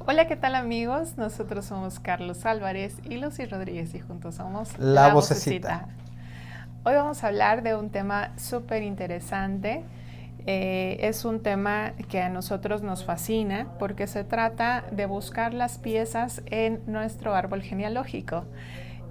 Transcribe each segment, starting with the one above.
Hola, ¿qué tal amigos? Nosotros somos Carlos Álvarez y Lucy Rodríguez y juntos somos La vocecita. Hoy vamos a hablar de un tema súper interesante. Es un tema que a nosotros nos fascina porque se trata de buscar las piezas en nuestro árbol genealógico.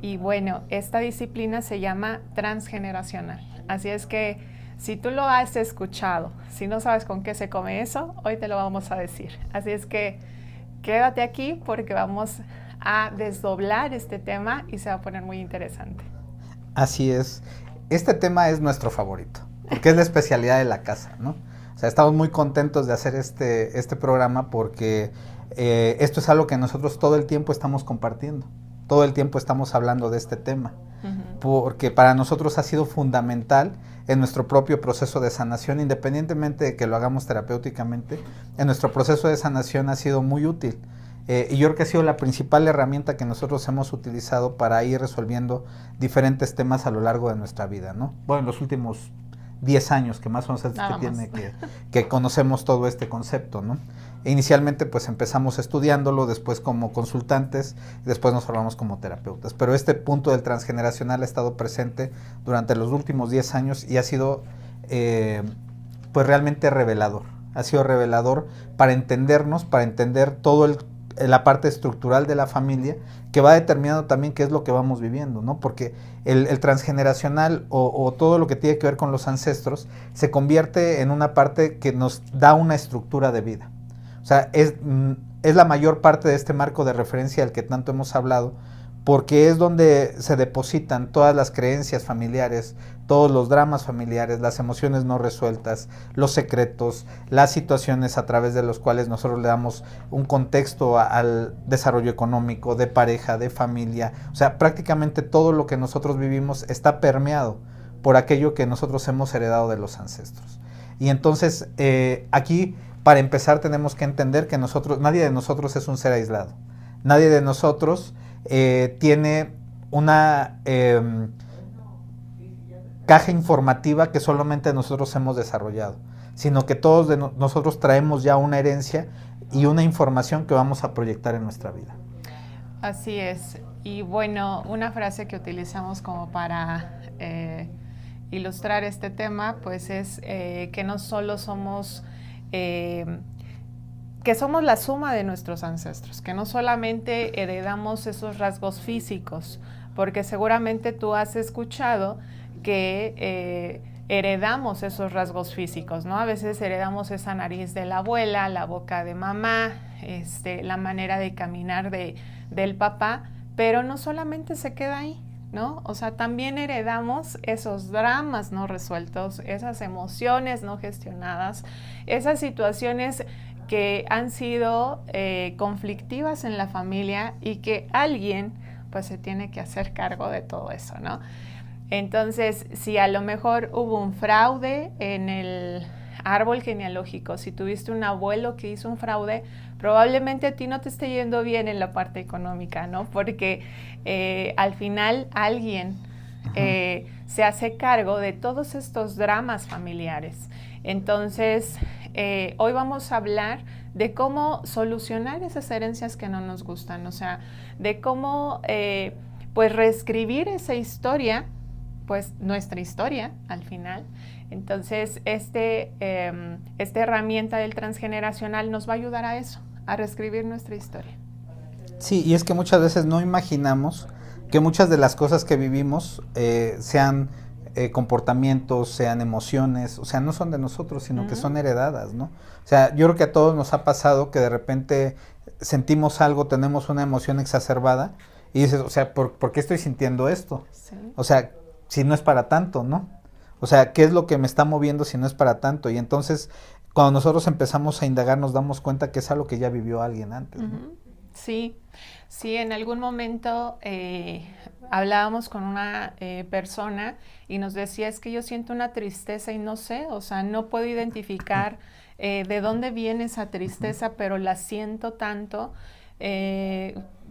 Y bueno, esta disciplina se llama transgeneracional. Así es que si tú lo has escuchado, si no sabes con qué se come eso, hoy te lo vamos a decir. Así es que quédate aquí porque vamos a desdoblar este tema y se va a poner muy interesante. Así es. Este tema es nuestro favorito, porque es la especialidad de la casa, ¿no? O sea, estamos muy contentos de hacer este programa porque esto es algo que nosotros todo el tiempo estamos compartiendo. Todo el tiempo estamos hablando de este tema. Porque para nosotros ha sido fundamental en nuestro propio proceso de sanación, independientemente de que lo hagamos terapéuticamente, en nuestro proceso de sanación ha sido muy útil. Y yo creo que ha sido la principal herramienta que nosotros hemos utilizado para ir resolviendo diferentes temas a lo largo de nuestra vida, ¿no? Bueno, en los últimos 10 años, que más o menos es que tiene que conocemos todo este concepto, ¿no? E inicialmente pues empezamos estudiándolo, después como consultantes, después nos formamos como terapeutas. Pero este punto del transgeneracional ha estado presente durante los últimos 10 años y ha sido pues realmente revelador. Ha sido revelador para entendernos, para entender todo la parte estructural de la familia, que va determinando también qué es lo que vamos viviendo, ¿no? Porque el transgeneracional o todo lo que tiene que ver con los ancestros se convierte en una parte que nos da una estructura de vida. O sea, es la mayor parte de este marco de referencia del que tanto hemos hablado, porque es donde se depositan todas las creencias familiares, todos los dramas familiares, las emociones no resueltas, los secretos, las situaciones a través de los cuales nosotros le damos un contexto al desarrollo económico, de pareja, de familia. O sea, prácticamente todo lo que nosotros vivimos está permeado por aquello que nosotros hemos heredado de los ancestros. Y entonces aquí, para empezar, tenemos que entender que nadie de nosotros es un ser aislado. Nadie de nosotros tiene una caja informativa que solamente nosotros hemos desarrollado, sino que todos nosotros traemos ya una herencia y una información que vamos a proyectar en nuestra vida. Así es. Y bueno, una frase que utilizamos como para ilustrar este tema, pues es que no solo somos que somos la suma de nuestros ancestros, que no solamente heredamos esos rasgos físicos, porque seguramente tú has escuchado que heredamos esos rasgos físicos, ¿no? A veces heredamos esa nariz de la abuela, la boca de mamá, la manera de caminar del papá, pero no solamente se queda ahí, ¿no? O sea, también heredamos esos dramas no resueltos, esas emociones no gestionadas, esas situaciones que han sido conflictivas en la familia y que alguien pues se tiene que hacer cargo de todo eso, ¿no? Entonces, si a lo mejor hubo un fraude en el árbol genealógico, si tuviste un abuelo que hizo un fraude, probablemente a ti no te esté yendo bien en la parte económica, ¿no? Porque al final alguien se hace cargo de todos estos dramas familiares. Entonces, hoy vamos a hablar de cómo solucionar esas herencias que no nos gustan, o sea, de cómo pues reescribir esa historia, pues nuestra historia al final. Entonces, esta herramienta del transgeneracional nos va a ayudar a eso, a reescribir nuestra historia. Sí, y es que muchas veces no imaginamos que muchas de las cosas que vivimos sean comportamientos, sean emociones, o sea, no son de nosotros, sino que son heredadas, ¿no? O sea, yo creo que a todos nos ha pasado que de repente sentimos algo, tenemos una emoción exacerbada y dices, o sea, ¿por qué estoy sintiendo esto? Sí. O sea, si no es para tanto, ¿no? O sea, ¿qué es lo que me está moviendo si no es para tanto? Y entonces, cuando nosotros empezamos a indagar, nos damos cuenta que es algo que ya vivió alguien antes, ¿no? Sí, sí, en algún momento hablábamos con una persona y nos decía, es que yo siento una tristeza y no sé, o sea, no puedo identificar de dónde viene esa tristeza, pero la siento tanto,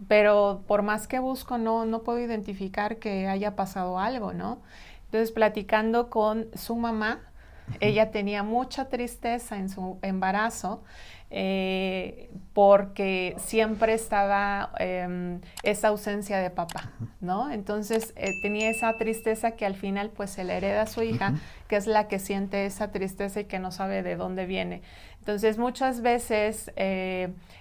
pero por más que busco no puedo identificar que haya pasado algo, ¿no? Entonces, platicando con su mamá, ella tenía mucha tristeza en su embarazo, porque siempre estaba esa ausencia de papá, ¿no? Entonces tenía esa tristeza que al final pues se le hereda a su hija, que es la que siente esa tristeza y que no sabe de dónde viene. Entonces muchas veces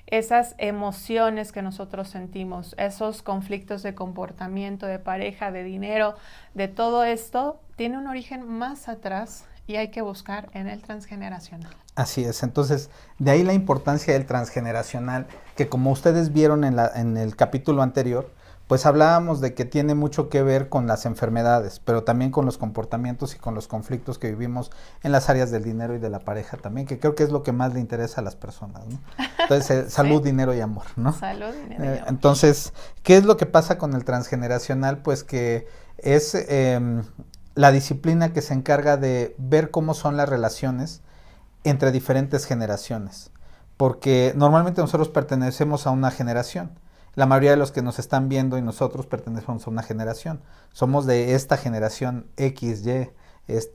esas emociones que nosotros sentimos, esos conflictos de comportamiento, de pareja, de dinero, de todo esto, tiene un origen más atrás y hay que buscar en el transgeneracional. Así es, entonces de ahí la importancia del transgeneracional, que como ustedes vieron en el capítulo anterior, pues hablábamos de que tiene mucho que ver con las enfermedades, pero también con los comportamientos y con los conflictos que vivimos en las áreas del dinero y de la pareja también, que creo que es lo que más le interesa a las personas, ¿no? Entonces, salud, Sí. dinero y amor, ¿no? Salud, dinero y amor. Entonces, ¿qué es lo que pasa con el transgeneracional? Pues que es la disciplina que se encarga de ver cómo son las relaciones entre diferentes generaciones, porque normalmente nosotros pertenecemos a una generación. La mayoría de los que nos están viendo y nosotros pertenecemos a una generación. Somos de esta generación X, Y,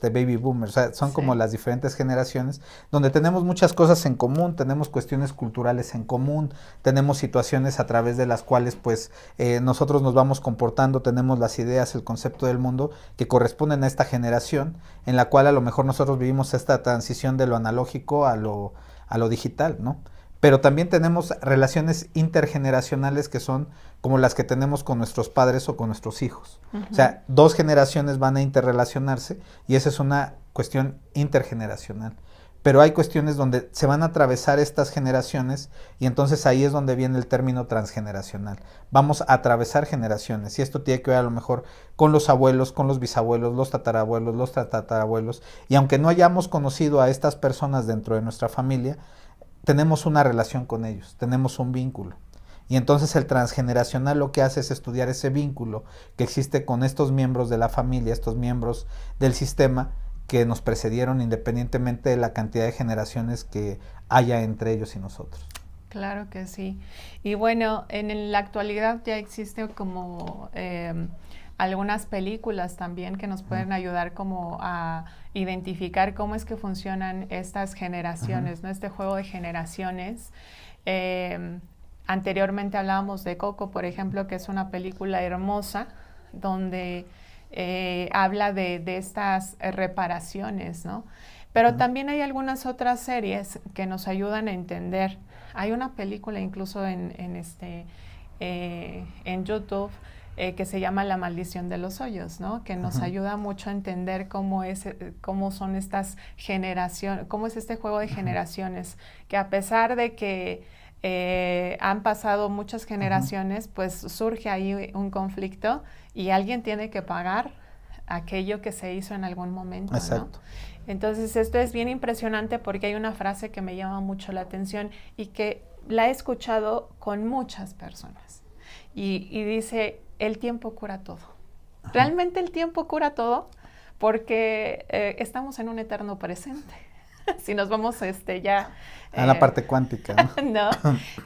baby boomers, o sea, son como las diferentes generaciones donde tenemos muchas cosas en común, tenemos cuestiones culturales en común, tenemos situaciones a través de las cuales pues nosotros nos vamos comportando, tenemos las ideas, el concepto del mundo que corresponden a esta generación, en la cual a lo mejor nosotros vivimos esta transición de lo analógico a lo digital, ¿no? Pero también tenemos relaciones intergeneracionales que son como las que tenemos con nuestros padres o con nuestros hijos. O sea, dos generaciones van a interrelacionarse y esa es una cuestión intergeneracional. Pero hay cuestiones donde se van a atravesar estas generaciones y entonces ahí es donde viene el término transgeneracional. Vamos a atravesar generaciones y esto tiene que ver a lo mejor con los abuelos, con los bisabuelos, los tatarabuelos, los tatarabuelos. Y aunque no hayamos conocido a estas personas dentro de nuestra familia, tenemos una relación con ellos, tenemos un vínculo. Y entonces el transgeneracional lo que hace es estudiar ese vínculo que existe con estos miembros de la familia, estos miembros del sistema que nos precedieron independientemente de la cantidad de generaciones que haya entre ellos y nosotros. Claro que sí. Y bueno, en la actualidad ya existe como algunas películas también que nos pueden ayudar como a identificar cómo es que funcionan estas generaciones, ¿no? Este juego de generaciones. Anteriormente hablábamos de Coco, por ejemplo, que es una película hermosa donde habla de estas reparaciones, ¿no? Pero también hay algunas otras series que nos ayudan a entender. Hay una película incluso en YouTube que se llama La maldición de los hoyos, ¿no? Que nos ayuda mucho a entender cómo son estas generaciones, cómo es este juego de generaciones, que a pesar de que han pasado muchas generaciones, pues surge ahí un conflicto y alguien tiene que pagar aquello que se hizo en algún momento, Exacto. ¿no? Entonces esto es bien impresionante porque hay una frase que me llama mucho la atención y que la he escuchado con muchas personas y dice, el tiempo cura todo. ¿Realmente el tiempo cura todo? Porque estamos en un eterno presente. Si nos vamos ya... a la parte cuántica, ¿no? ¿no?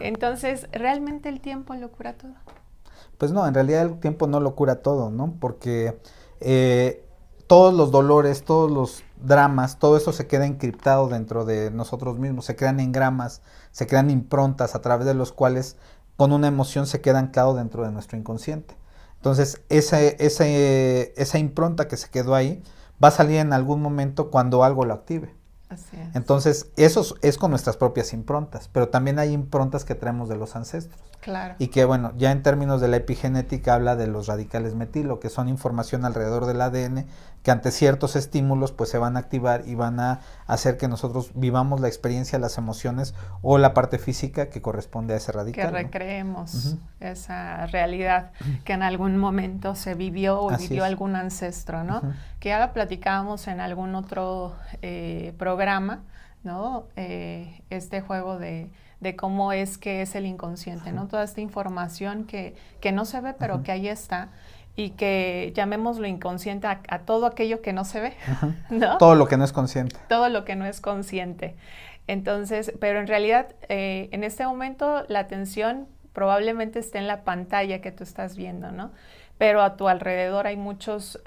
Entonces, ¿realmente el tiempo lo cura todo? Pues no, en realidad el tiempo no lo cura todo, ¿no? Porque todos los dolores, todos los dramas, todo eso se queda encriptado dentro de nosotros mismos, se crean engramas, se crean improntas a través de los cuales con una emoción se queda anclado dentro de nuestro inconsciente. Entonces, esa impronta que se quedó ahí va a salir en algún momento cuando algo lo active. Así es. Entonces, eso es con nuestras propias improntas, pero también hay improntas que traemos de los ancestros. Claro. Y que, bueno, ya en términos de la epigenética habla de los radicales metilo, que son información alrededor del ADN, que ante ciertos estímulos pues se van a activar y van a hacer que nosotros vivamos la experiencia, las emociones o la parte física que corresponde a ese radical. Que recreemos esa realidad que en algún momento se vivió o vivió algún ancestro, ¿no? Que ya lo platicábamos en algún otro programa, ¿no? Este juego de cómo es que es el inconsciente, ¿no? Toda esta información que no se ve, pero que ahí está, y que llamémoslo inconsciente a todo aquello que no se ve, ¿no? Todo lo que no es consciente. Todo lo que no es consciente. Entonces, pero en realidad, en este momento, la atención probablemente esté en la pantalla que tú estás viendo, ¿no? Pero a tu alrededor hay muchos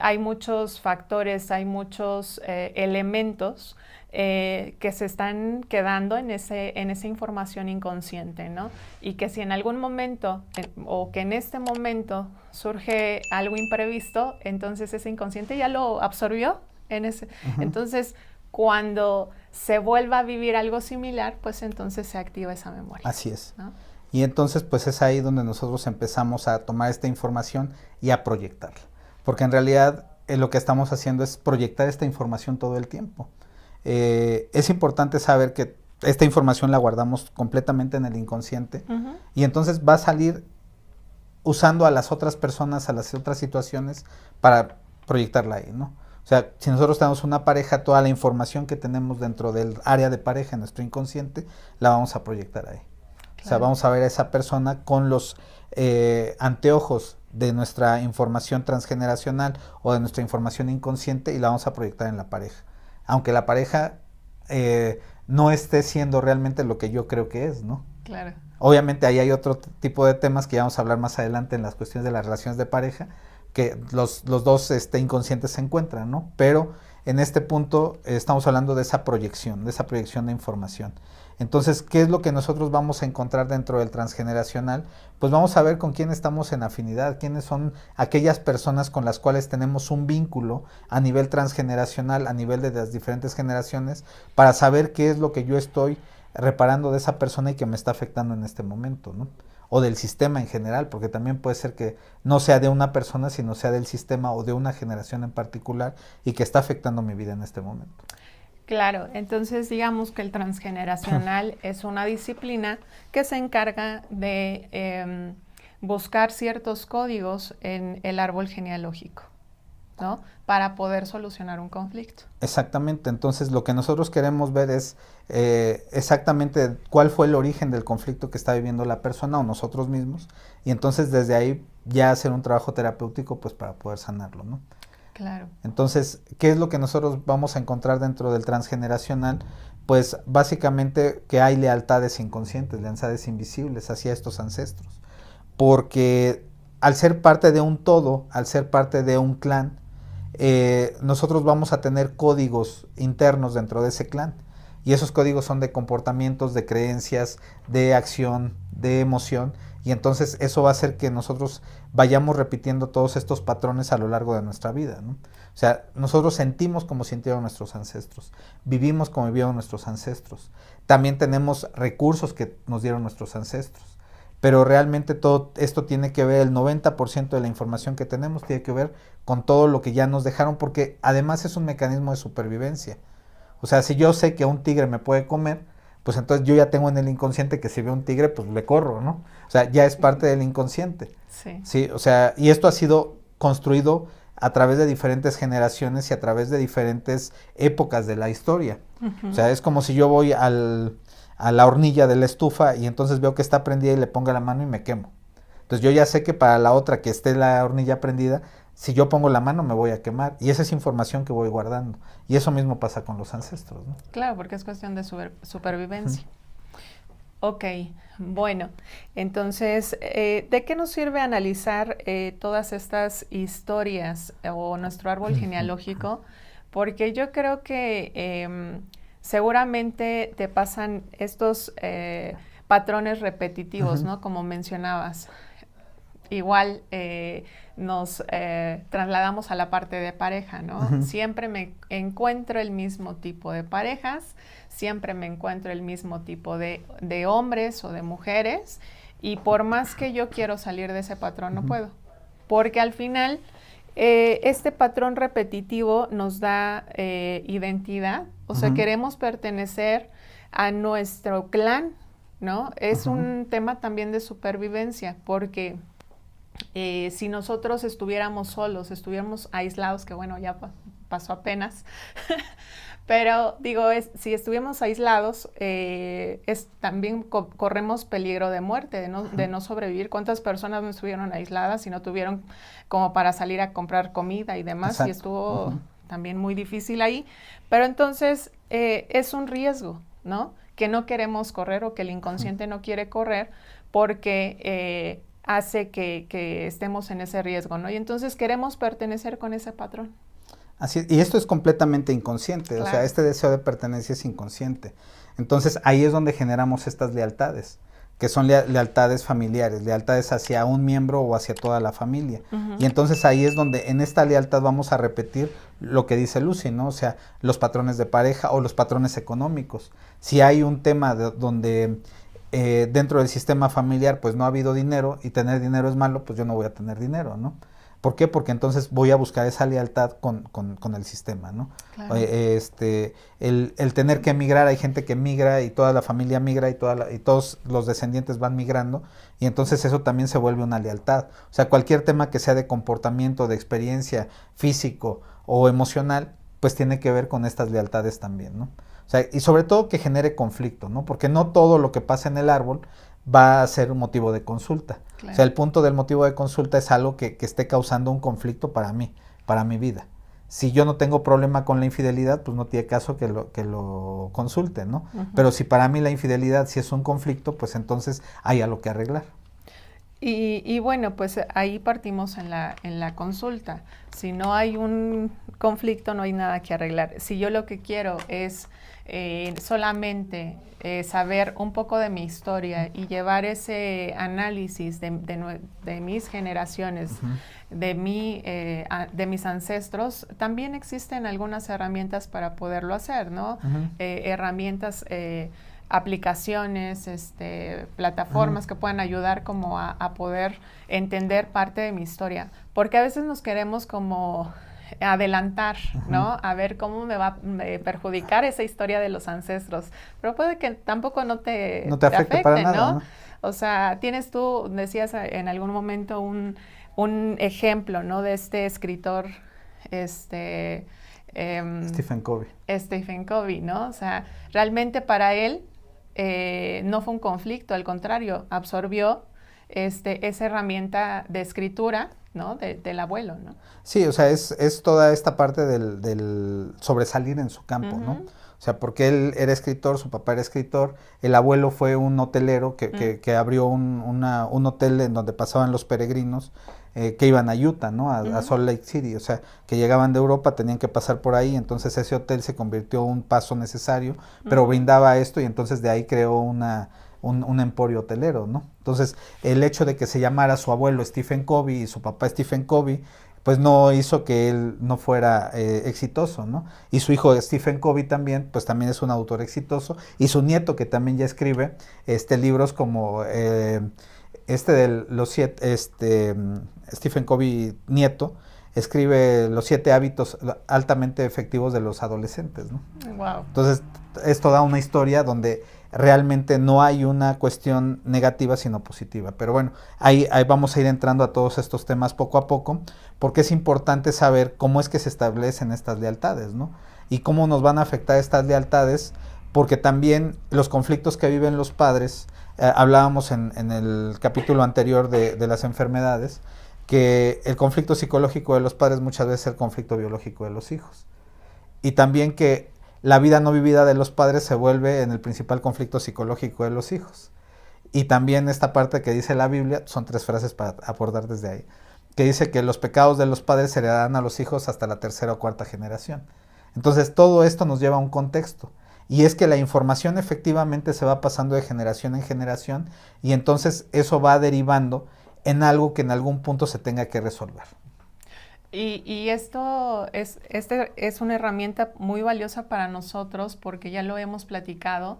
hay muchos factores, hay muchos elementos que se están quedando en esa información inconsciente, ¿no? Y que si en algún momento o que en este momento surge algo imprevisto, entonces ese inconsciente ya lo absorbió en ese. Entonces, cuando se vuelva a vivir algo similar, pues entonces se activa esa memoria. Así es. ¿No? Y entonces pues es ahí donde nosotros empezamos a tomar esta información y a proyectarla. Porque en realidad lo que estamos haciendo es proyectar esta información todo el tiempo. Es importante saber que esta información la guardamos completamente en el inconsciente y entonces va a salir usando a las otras personas, a las otras situaciones para proyectarla ahí, ¿no? O sea, si nosotros tenemos una pareja, toda la información que tenemos dentro del área de pareja, en nuestro inconsciente, la vamos a proyectar ahí. Claro. O sea, vamos a ver a esa persona con los anteojos de nuestra información transgeneracional o de nuestra información inconsciente y la vamos a proyectar en la pareja. Aunque la pareja no esté siendo realmente lo que yo creo que es, ¿no? Claro. Obviamente ahí hay otro tipo de temas que ya vamos a hablar más adelante en las cuestiones de las relaciones de pareja, que los dos inconscientes se encuentran, ¿no? Pero en este punto estamos hablando de esa proyección de información. Entonces, ¿qué es lo que nosotros vamos a encontrar dentro del transgeneracional? Pues vamos a ver con quién estamos en afinidad, quiénes son aquellas personas con las cuales tenemos un vínculo a nivel transgeneracional, a nivel de las diferentes generaciones, para saber qué es lo que yo estoy reparando de esa persona y que me está afectando en este momento, ¿no? O del sistema en general, porque también puede ser que no sea de una persona, sino sea del sistema o de una generación en particular y que está afectando mi vida en este momento. Claro, entonces digamos que el transgeneracional es una disciplina que se encarga de buscar ciertos códigos en el árbol genealógico, ¿no? Para poder solucionar un conflicto. Exactamente, entonces lo que nosotros queremos ver es exactamente cuál fue el origen del conflicto que está viviendo la persona o nosotros mismos, y entonces desde ahí ya hacer un trabajo terapéutico pues para poder sanarlo, ¿no? Claro. Entonces, ¿qué es lo que nosotros vamos a encontrar dentro del transgeneracional? Pues básicamente que hay lealtades inconscientes, lealtades invisibles hacia estos ancestros, porque al ser parte de un todo, al ser parte de un clan, nosotros vamos a tener códigos internos dentro de ese clan, y esos códigos son de comportamientos, de creencias, de acción, de emoción, y entonces eso va a hacer que nosotros vayamos repitiendo todos estos patrones a lo largo de nuestra vida, ¿no? O sea, nosotros sentimos como sintieron nuestros ancestros, vivimos como vivieron nuestros ancestros, también tenemos recursos que nos dieron nuestros ancestros, pero realmente todo esto tiene que ver, el 90% de la información que tenemos tiene que ver con todo lo que ya nos dejaron, porque además es un mecanismo de supervivencia. O sea, si yo sé que un tigre me puede comer, pues entonces yo ya tengo en el inconsciente que si veo un tigre, pues le corro, ¿no? O sea, ya es parte del inconsciente. Sí. Sí, o sea, y esto ha sido construido a través de diferentes generaciones y a través de diferentes épocas de la historia. O sea, es como si yo voy a la hornilla de la estufa y entonces veo que está prendida y le pongo la mano y me quemo. Entonces yo ya sé que para la otra que esté la hornilla prendida, si yo pongo la mano me voy a quemar, y esa es información que voy guardando, y eso mismo pasa con los ancestros, ¿no? Claro, porque es cuestión de supervivencia. Ok, bueno, entonces, ¿de qué nos sirve analizar todas estas historias o nuestro árbol genealógico? Porque yo creo que seguramente te pasan estos patrones repetitivos, ¿no? Como mencionabas. Igual nos trasladamos a la parte de pareja, ¿no? Siempre me encuentro el mismo tipo de parejas, siempre me encuentro el mismo tipo de hombres o de mujeres, y por más que yo quiero salir de ese patrón, no puedo. Porque al final, este patrón repetitivo nos da identidad, o sea, queremos pertenecer a nuestro clan, ¿no? Es un tema también de supervivencia, porque si nosotros estuviéramos solos, estuviéramos aislados, que bueno, ya pasó apenas, pero digo, si estuviéramos aislados, también corremos peligro de muerte, de no sobrevivir. ¿Cuántas personas no estuvieron aisladas y no tuvieron como para salir a comprar comida y demás? Exacto. Y estuvo también muy difícil ahí, pero entonces es un riesgo, ¿no? Que no queremos correr o que el inconsciente no quiere correr, porque hace que estemos en ese riesgo, ¿no? Y entonces queremos pertenecer con ese patrón. Así, y esto es completamente inconsciente, claro. O sea, este deseo de pertenencia es inconsciente. Entonces, ahí es donde generamos estas lealtades, que son lealtades familiares, lealtades hacia un miembro o hacia toda la familia. Y entonces ahí es donde en esta lealtad vamos a repetir lo que dice Lucy, ¿no? O sea, los patrones de pareja o los patrones económicos. Si hay un tema donde dentro del sistema familiar pues no ha habido dinero y tener dinero es malo, pues yo no voy a tener dinero, ¿no? ¿Por qué? Porque entonces voy a buscar esa lealtad con el sistema, ¿no? Claro. El tener que emigrar, hay gente que migra y toda la familia migra y todos los descendientes van migrando y entonces eso también se vuelve una lealtad. O sea, cualquier tema que sea de comportamiento, de experiencia físico o emocional, pues tiene que ver con estas lealtades también, ¿no? O sea, y sobre todo que genere conflicto, ¿no? Porque no todo lo que pasa en el árbol va a ser un motivo de consulta. Claro. O sea, el punto del motivo de consulta es algo que esté causando un conflicto para mí, para mi vida. Si yo no tengo problema con la infidelidad, pues no tiene caso que lo consulte, ¿no? Pero si para mí la infidelidad sí es un conflicto, pues entonces hay algo que arreglar. Y bueno, pues ahí partimos en la consulta. Si no hay un conflicto, no hay nada que arreglar. Si yo lo que quiero es solamente saber un poco de mi historia y llevar ese análisis de mis generaciones, de mis ancestros, también existen algunas herramientas para poderlo hacer, ¿no? Herramientas, aplicaciones, plataformas que puedan ayudar como a poder entender parte de mi historia. Porque a veces nos queremos como adelantar, ¿no? A ver cómo me va a perjudicar esa historia de los ancestros. Pero puede que tampoco no te afecte, para nada, ¿no? O sea, tienes tú, decías en algún momento un ejemplo, ¿no? De este escritor, Stephen Covey. Stephen Covey, ¿no? O sea, realmente para él no fue un conflicto, al contrario, absorbió esa herramienta de escritura, ¿no? Del abuelo, ¿no? Sí, o sea, es toda esta parte del sobresalir en su campo, ¿no? O sea, porque él era escritor, su papá era escritor, el abuelo fue un hotelero que abrió un hotel en donde pasaban los peregrinos que iban a Utah, ¿no? A Salt Lake City, o sea, que llegaban de Europa, tenían que pasar por ahí, entonces ese hotel se convirtió en un paso necesario, pero brindaba esto y entonces de ahí creó un emporio hotelero, ¿no? Entonces, el hecho de que se llamara su abuelo Stephen Covey y su papá Stephen Covey, pues no hizo que él no fuera exitoso, ¿no? Y su hijo Stephen Covey también, pues también es un autor exitoso, y su nieto que también ya escribe libros como de los 7, Stephen Covey nieto, escribe los 7 hábitos altamente efectivos de los adolescentes, ¿no? Wow. Entonces, esto da una historia donde realmente no hay una cuestión negativa sino positiva, pero bueno, ahí vamos a ir entrando a todos estos temas poco a poco, porque es importante saber cómo es que se establecen estas lealtades, ¿no? Y cómo nos van a afectar estas lealtades, porque también los conflictos que viven los padres, hablábamos en el capítulo anterior de las enfermedades, que el conflicto psicológico de los padres muchas veces es el conflicto biológico de los hijos, y también que la vida no vivida de los padres se vuelve en el principal conflicto psicológico de los hijos. Y también esta parte que dice la Biblia, son 3 frases para abordar desde ahí, que dice que los pecados de los padres se heredarán a los hijos hasta la 3ª o 4ª generación. Entonces todo esto nos lleva a un contexto, y es que la información efectivamente se va pasando de generación en generación, y entonces eso va derivando en algo que en algún punto se tenga que resolver. Y esto es una herramienta muy valiosa para nosotros porque ya lo hemos platicado.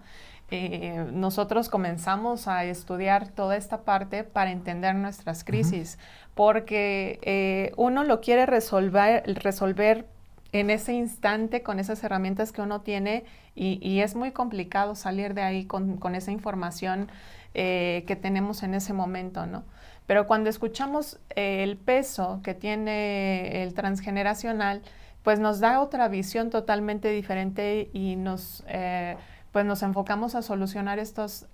Nosotros comenzamos a estudiar toda esta parte para entender nuestras crisis, porque uno lo quiere resolver en ese instante con esas herramientas que uno tiene y es muy complicado salir de ahí con esa información que tenemos en ese momento, ¿no? Pero cuando escuchamos el peso que tiene el transgeneracional, pues nos da otra visión totalmente diferente y pues nos enfocamos a solucionar estos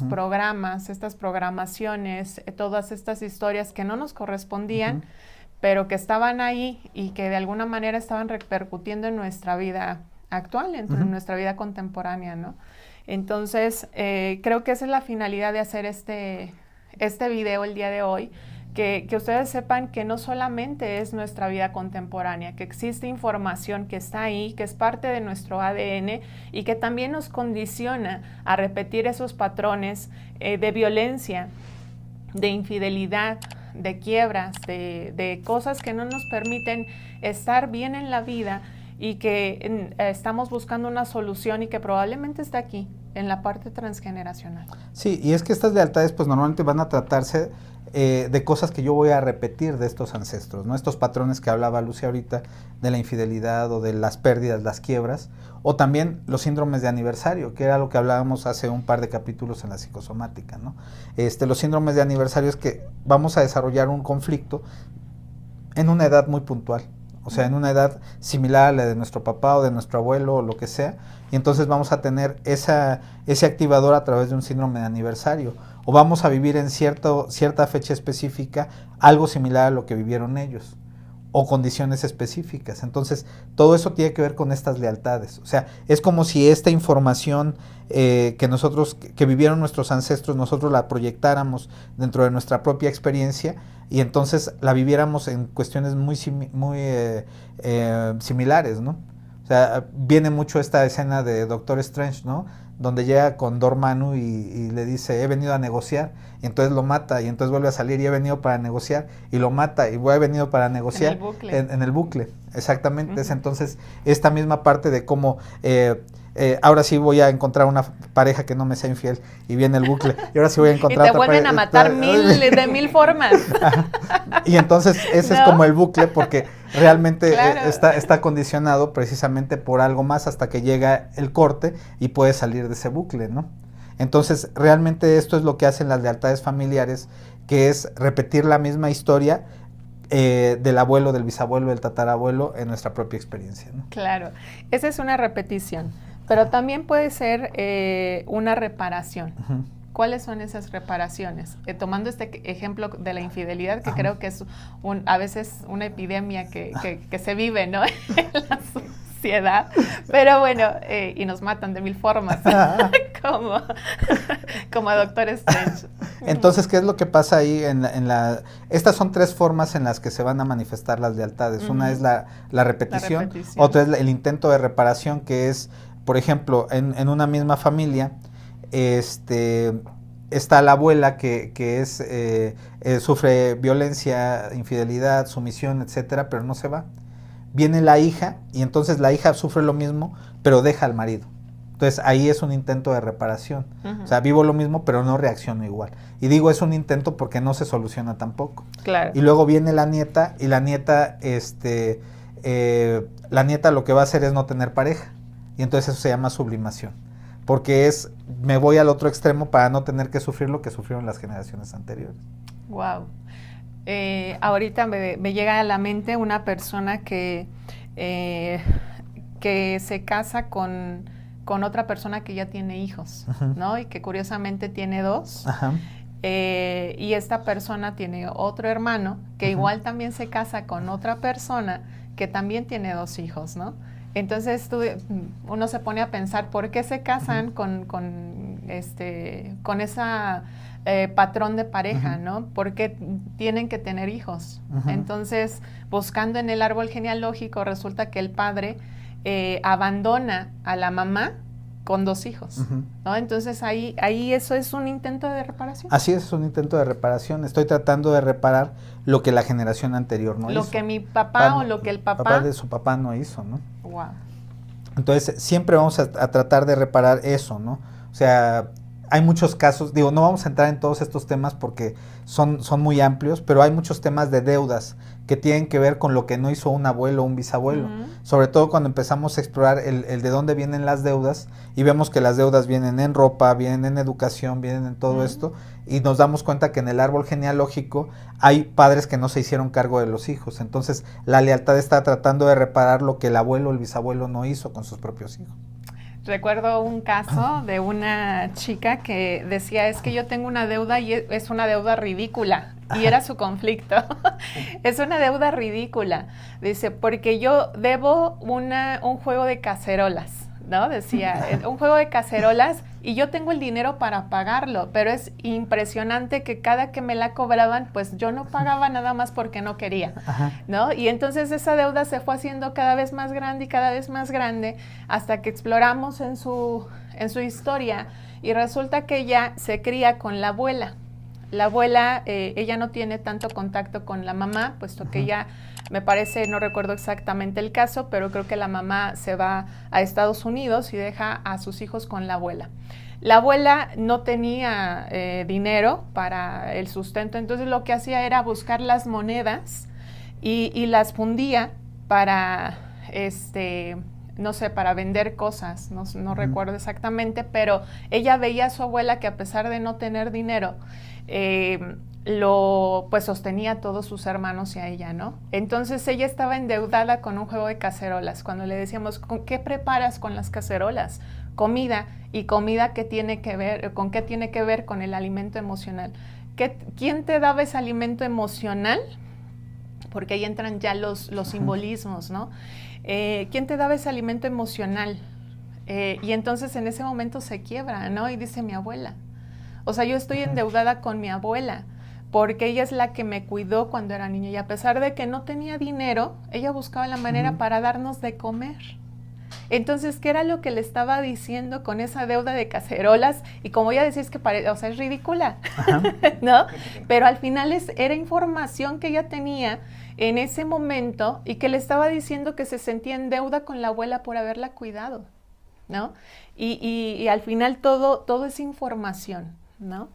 programas, estas programaciones, todas estas historias que no nos correspondían, pero que estaban ahí y que de alguna manera estaban repercutiendo en nuestra vida actual, en nuestra vida contemporánea, ¿no? Entonces, creo que esa es la finalidad de hacer este video el día de hoy, que ustedes sepan que no solamente es nuestra vida contemporánea, que existe información que está ahí, que es parte de nuestro ADN y que también nos condiciona a repetir esos patrones de violencia, de infidelidad, de quiebras, de cosas que no nos permiten estar bien en la vida y que estamos buscando una solución y que probablemente está aquí, en la parte transgeneracional. Sí, y es que estas lealtades pues normalmente van a tratarse de cosas que yo voy a repetir de estos ancestros, ¿no? Estos patrones que hablaba Lucy ahorita, de la infidelidad o de las pérdidas, las quiebras, o también los síndromes de aniversario, que era lo que hablábamos hace un par de capítulos en la psicosomática, ¿no? Los síndromes de aniversario es que vamos a desarrollar un conflicto en una edad muy puntual, o sea, en una edad similar a la de nuestro papá o de nuestro abuelo o lo que sea, y entonces vamos a tener ese activador a través de un síndrome de aniversario, o vamos a vivir en cierta fecha específica algo similar a lo que vivieron ellos, o condiciones específicas. Entonces, todo eso tiene que ver con estas lealtades. O sea, es como si esta información que vivieron nuestros ancestros, nosotros la proyectáramos dentro de nuestra propia experiencia y entonces la viviéramos en cuestiones muy similares, ¿no? O sea, viene mucho esta escena de Doctor Strange, ¿no? Donde llega con Dormammu y le dice, he venido a negociar, y entonces lo mata, y entonces vuelve a salir, y he venido para negociar, y lo mata, y he venido para negociar. En el bucle, exactamente. Es entonces esta misma parte de cómo ahora sí voy a encontrar una pareja que no me sea infiel, y viene el bucle, y ahora sí voy a encontrar y te vuelven a matar de mil formas. Y entonces ese es como el bucle, porque realmente está condicionado precisamente por algo más hasta que llega el corte y puede salir de ese bucle, ¿no? Entonces, realmente esto es lo que hacen las lealtades familiares, que es repetir la misma historia del abuelo, del bisabuelo, del tatarabuelo en nuestra propia experiencia, ¿no? Claro, esa es una repetición, pero también puede ser una reparación. Uh-huh. ¿Cuáles son esas reparaciones? Tomando este ejemplo de la infidelidad, que creo que es a veces una epidemia que se vive, ¿no? En la sociedad, pero bueno, y nos matan de mil formas, como Doctor Strange. Entonces, ¿qué es lo que pasa ahí? Estas son tres formas en las que se van a manifestar las lealtades. Uh-huh. Una es la repetición, otra es el intento de reparación, que es, por ejemplo, en una misma familia, está la abuela que sufre violencia, infidelidad, sumisión, etcétera, pero no se va. Viene la hija y entonces la hija sufre lo mismo, pero deja al marido. Entonces ahí es un intento de reparación. Uh-huh. O sea, vivo lo mismo, pero no reacciono igual. Y digo es un intento porque no se soluciona tampoco. Claro. Y luego viene la nieta y la nieta lo que va a hacer es no tener pareja. Y entonces eso se llama sublimación. Porque me voy al otro extremo para no tener que sufrir lo que sufrieron las generaciones anteriores. Wow. Ahorita me llega a la mente una persona que se casa con otra persona que ya tiene hijos, uh-huh, ¿no? Y que curiosamente tiene dos. Uh-huh. Y esta persona tiene otro hermano que uh-huh, igual también se casa con otra persona que también tiene dos hijos, ¿no? Entonces uno se pone a pensar por qué se casan uh-huh, con esa patrón de pareja, uh-huh, ¿no? ¿Por qué tienen que tener hijos? Uh-huh. Entonces, buscando en el árbol genealógico, resulta que el padre abandona a la mamá con dos hijos, uh-huh, ¿no? Entonces ahí eso es un intento de reparación. Así es un intento de reparación. Estoy tratando de reparar lo que la generación anterior no hizo. Lo que mi papá o lo que el papá de su papá no hizo, ¿no? Wow. Entonces siempre vamos a tratar de reparar eso, ¿no? O sea, hay muchos casos, no vamos a entrar en todos estos temas porque son muy amplios, pero hay muchos temas de deudas que tienen que ver con lo que no hizo un abuelo o un bisabuelo. Uh-huh. Sobre todo cuando empezamos a explorar el de dónde vienen las deudas y vemos que las deudas vienen en ropa, vienen en educación, vienen en todo uh-huh, esto, y nos damos cuenta que en el árbol genealógico hay padres que no se hicieron cargo de los hijos. Entonces la lealtad está tratando de reparar lo que el abuelo o el bisabuelo no hizo con sus propios hijos. Recuerdo un caso de una chica que decía, es que yo tengo una deuda y es una deuda ridícula, y era su conflicto. Es una deuda ridícula, dice, porque yo debo un juego de cacerolas ¿no? Decía, un juego de cacerolas y yo tengo el dinero para pagarlo, pero es impresionante que cada que me la cobraban, pues yo no pagaba nada más porque no quería, ¿no? Y entonces esa deuda se fue haciendo cada vez más grande y cada vez más grande hasta que exploramos en su historia y resulta que ella se cría con la abuela. La abuela, ella no tiene tanto contacto con la mamá, puesto que ella, me parece, no recuerdo exactamente el caso, pero creo que la mamá se va a Estados Unidos y deja a sus hijos con la abuela. La abuela no tenía dinero para el sustento, entonces lo que hacía era buscar las monedas y las fundía para, no sé, para vender cosas, no recuerdo exactamente, pero ella veía a su abuela que a pesar de no tener dinero, pues sostenía a todos sus hermanos y a ella, ¿no? Entonces ella estaba endeudada con un juego de cacerolas. Cuando le decíamos, ¿con qué preparas con las cacerolas? Comida. ¿Y comida qué tiene que ver? ¿Con qué tiene que ver? Con el alimento emocional. ¿Quién te daba ese alimento emocional? Porque ahí entran ya los simbolismos, ¿no? ¿Quién te daba ese alimento emocional? Y entonces en ese momento se quiebra, ¿no? Y dice mi abuela. O sea, yo estoy endeudada con mi abuela, porque ella es la que me cuidó cuando era niña. Y a pesar de que no tenía dinero, ella buscaba la manera para darnos de comer. Entonces, ¿qué era lo que le estaba diciendo con esa deuda de cacerolas? Y como ella decía, o sea, es ridícula, ¿no? Pero al final era información que ella tenía en ese momento y que le estaba diciendo que se sentía en deuda con la abuela por haberla cuidado, ¿no? Y al final todo es información, ¿no?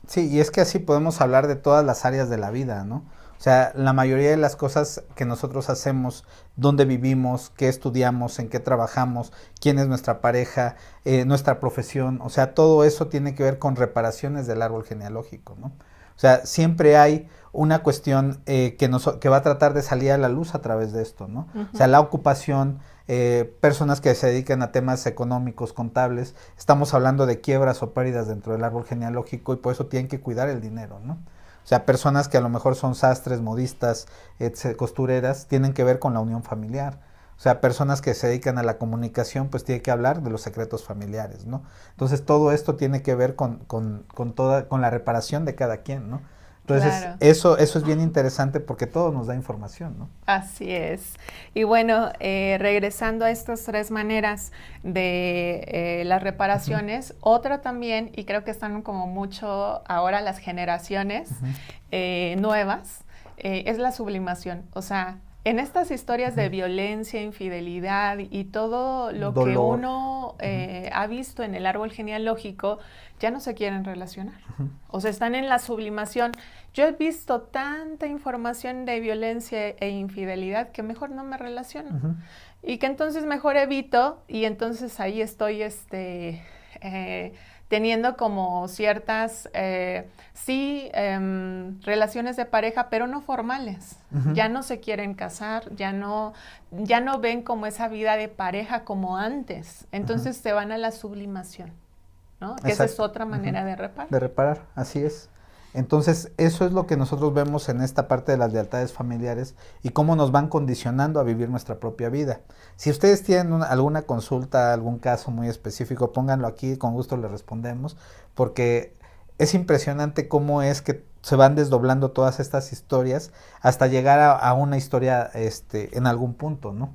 Sí, y es que así podemos hablar de todas las áreas de la vida, ¿no? O sea, la mayoría de las cosas que nosotros hacemos, dónde vivimos, qué estudiamos, en qué trabajamos, quién es nuestra pareja, nuestra profesión, o sea, todo eso tiene que ver con reparaciones del árbol genealógico, ¿no? O sea, siempre hay una cuestión que va a tratar de salir a la luz a través de esto, ¿no? O sea, la ocupación, personas que se dedican a temas económicos, contables, estamos hablando de quiebras o pérdidas dentro del árbol genealógico y por eso tienen que cuidar el dinero, ¿no? O sea, personas que a lo mejor son sastres, modistas, costureras, tienen que ver con la unión familiar. O sea, personas que se dedican a la comunicación, pues tienen que hablar de los secretos familiares, ¿no? Entonces, todo esto tiene que ver con la reparación de cada quien, ¿no? Entonces, claro, eso es bien interesante porque todo nos da información, ¿no? Así es. Y bueno, regresando a estas tres maneras de las reparaciones, otra también, y creo que están como mucho ahora las generaciones nuevas, es la sublimación. O sea, en estas historias de violencia, infidelidad y todo lo dolor que uno ha visto en el árbol genealógico, ya no se quieren relacionar. O sea, están en la sublimación. Yo he visto tanta información de violencia e infidelidad que mejor no me relaciono. Y que entonces mejor evito y entonces ahí estoy teniendo como ciertas, relaciones de pareja, pero no formales. Ya no se quieren casar, ya no ven como esa vida de pareja como antes. Entonces se van a la sublimación, ¿no? Que esa es otra manera de reparar. De reparar, así es. Entonces, eso es lo que nosotros vemos en esta parte de las lealtades familiares y cómo nos van condicionando a vivir nuestra propia vida. Si ustedes tienen alguna consulta, algún caso muy específico, pónganlo aquí, con gusto les respondemos, porque es impresionante cómo es que se van desdoblando todas estas historias hasta llegar a una historia en algún punto, ¿no?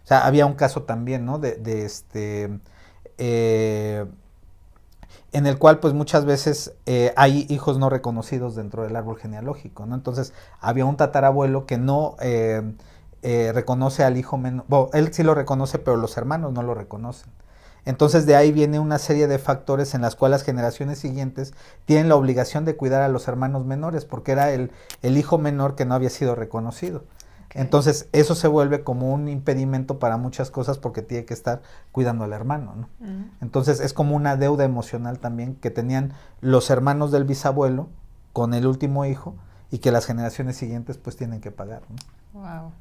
O sea, había un caso también, ¿no? En el cual pues muchas veces hay hijos no reconocidos dentro del árbol genealógico, ¿no? Entonces había un tatarabuelo que no reconoce al hijo menor, bueno, él sí lo reconoce, pero los hermanos no lo reconocen. Entonces de ahí viene una serie de factores en las cuales las generaciones siguientes tienen la obligación de cuidar a los hermanos menores, porque era el hijo menor que no había sido reconocido. Entonces, eso se vuelve como un impedimento para muchas cosas porque tiene que estar cuidando al hermano, ¿no? Entonces, es como una deuda emocional también que tenían los hermanos del bisabuelo con el último hijo y que las generaciones siguientes pues tienen que pagar, ¿no? Wow.